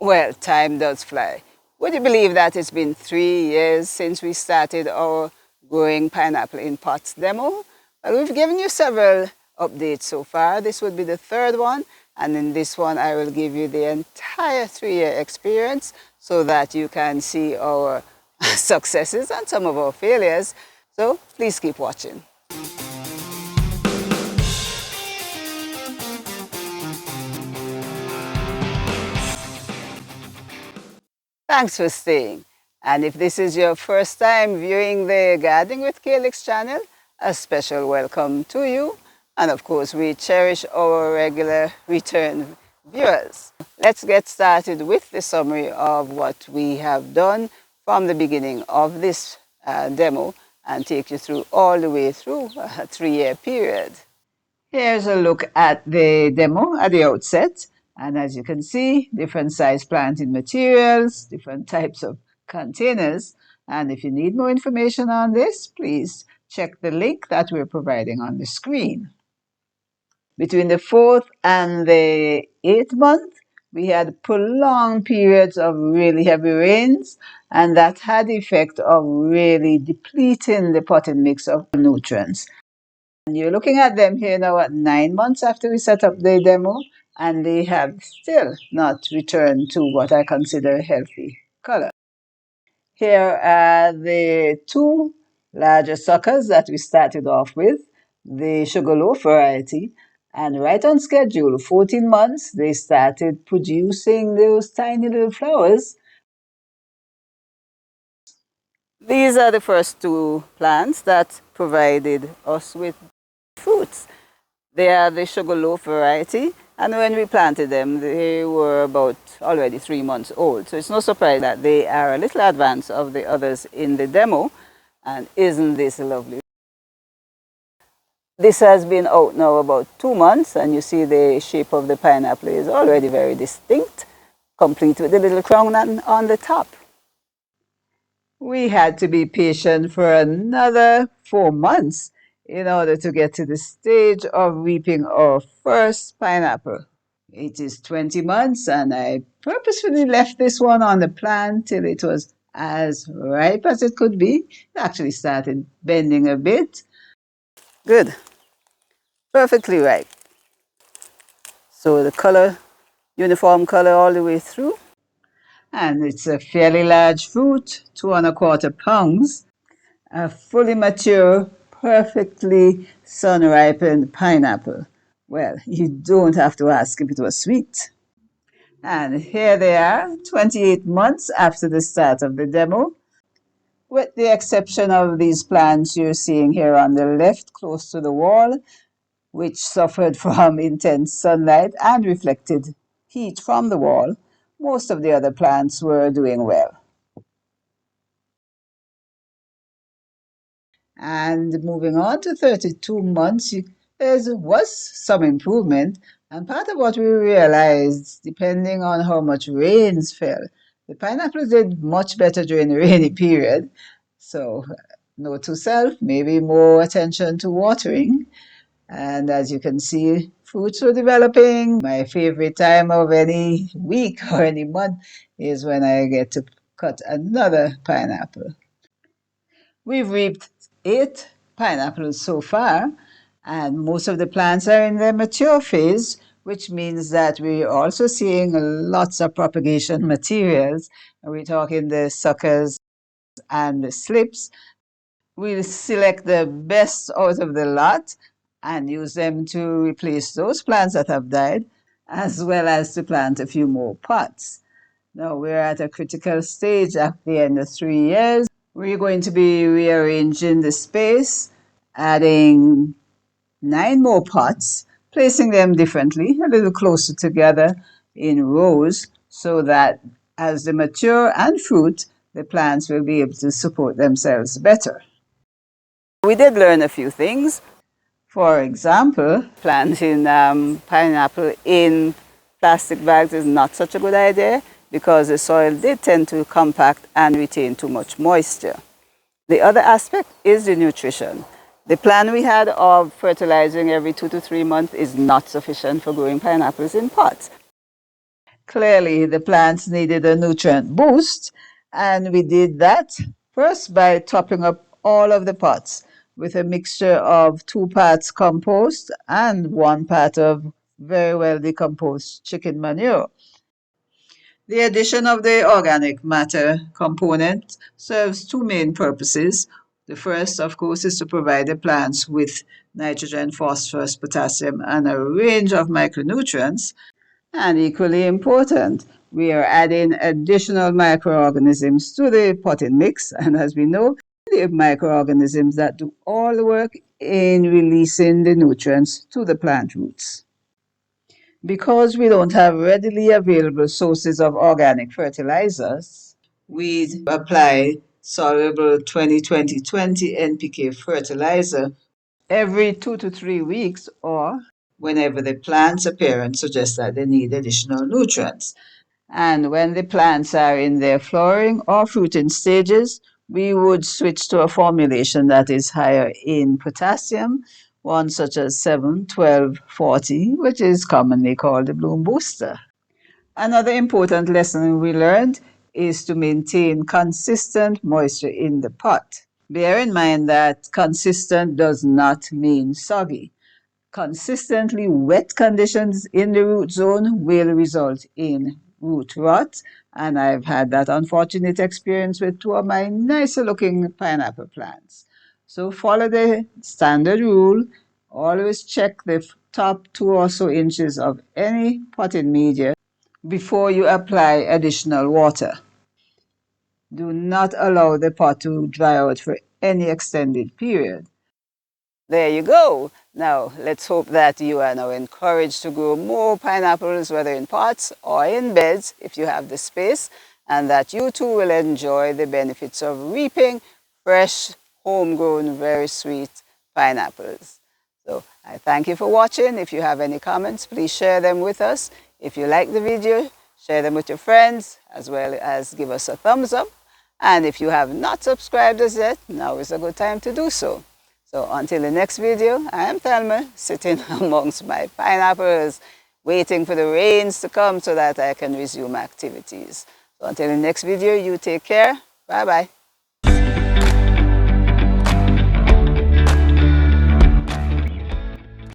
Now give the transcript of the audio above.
Well, time does fly. Would you believe that it's been 3 years since we started our growing pineapple in pots demo? Well, we've given you several updates so far. This would be the third one, and in this one I will give you the entire 3-year experience so that you can see our successes and some of our failures. So please keep watching. Thanks for staying. And if this is your first time viewing the Gardening with Calyx channel, a special welcome to you. And of course, we cherish our regular return viewers. Let's get started with the summary of what we have done from the beginning of this demo and take you through all the way through a 3-year period. Here's a look at the demo at the outset. And as you can see, different size planting materials, different types of containers. And if you need more information on this, please check the link that we're providing on the screen. Between the 4th and the 8th month, we had prolonged periods of really heavy rains, and that had the effect of really depleting the potting mix of nutrients. And you're looking at them here now at 9 months after we set up the demo, and they have still not returned to what I consider a healthy color. Here are the two larger suckers that we started off with, the Sugarloaf variety, and right on schedule, 14 months, they started producing those tiny little flowers. These are the first two plants that provided us with fruits. They are the Sugarloaf variety, and when we planted them, they were about already 3 months old. So it's no surprise that they are a little advanced of the others in the demo. And isn't this lovely? This has been out now about 2 months, and you see the shape of the pineapple is already very distinct, complete with the little crown on the top. We had to be patient for another 4 months in order to get to the stage of reaping our first pineapple. It is 20 months, and I purposefully left this one on the plant till it was as ripe as it could be. It actually started bending a bit. Good. Perfectly ripe. So the color, uniform color all the way through. And it's a fairly large fruit, 2¼ pounds. A fully mature, perfectly sun-ripened pineapple. Well, you don't have to ask if it was sweet. And here they are, 28 months after the start of the demo, with the exception of these plants you're seeing here on the left, close to the wall, which suffered from intense sunlight and reflected heat from the wall. Most of the other plants were doing well. And moving on to 32 months, there was some improvement. And part of what we realized, depending on how much rains fell, the pineapples did much better during the rainy period. So, note to self, maybe more attention to watering. And as you can see, fruits were developing. My favorite time of any week or any month is when I get to cut another pineapple. We've reaped 8 pineapples so far, and most of the plants are in their mature phase, which means that we're also seeing lots of propagation materials. We're talking the suckers and the slips. We'll select the best out of the lot and use them to replace those plants that have died, as well as to plant a few more pots. Now we're at a critical stage at the end of 3 years. We're going to be rearranging the space, adding 9 more pots, placing them differently, a little closer together in rows, so that as they mature and fruit, the plants will be able to support themselves better. We did learn a few things. For example, planting pineapple in plastic bags is not such a good idea because the soil did tend to compact and retain too much moisture. The other aspect is the nutrition. The plan we had of fertilizing every 2 to 3 months is not sufficient for growing pineapples in pots. Clearly, the plants needed a nutrient boost, and we did that first by topping up all of the pots with a mixture of 2 parts compost and 1 part of very well decomposed chicken manure. The addition of the organic matter component serves two main purposes. The first, of course, is to provide the plants with nitrogen, phosphorus, potassium, and a range of micronutrients. And equally important, we are adding additional microorganisms to the potting mix. And as we know, the microorganisms that do all the work in releasing the nutrients to the plant roots. Because we don't have readily available sources of organic fertilizers, we apply soluble 20-20-20 NPK fertilizer every 2 to 3 weeks or whenever the plant's appearance suggests that they need additional nutrients. And when the plants are in their flowering or fruiting stages, we would switch to a formulation that is higher in potassium, one such as 7-12-40, which is commonly called the bloom booster. Another important lesson we learned is to maintain consistent moisture in the pot. Bear in mind that consistent does not mean soggy. Consistently wet conditions in the root zone will result in root rot, and I've had that unfortunate experience with two of my nicer looking pineapple plants. So follow the standard rule. Always check the top 2 or so inches of any potting media before you apply additional water. Do not allow the pot to dry out for any extended period. There you go. Now, let's hope that you are now encouraged to grow more pineapples, whether in pots or in beds, if you have the space, and that you too will enjoy the benefits of reaping fresh, homegrown, very sweet pineapples. So, I thank you for watching. If you have any comments, please share them with us. If you like the video, share them with your friends, as well as give us a thumbs up. And if you have not subscribed as yet, now is a good time to do so. So until the next video, I am Thelma, sitting amongst my pineapples, waiting for the rains to come so that I can resume activities. So until the next video, you take care. Bye-bye.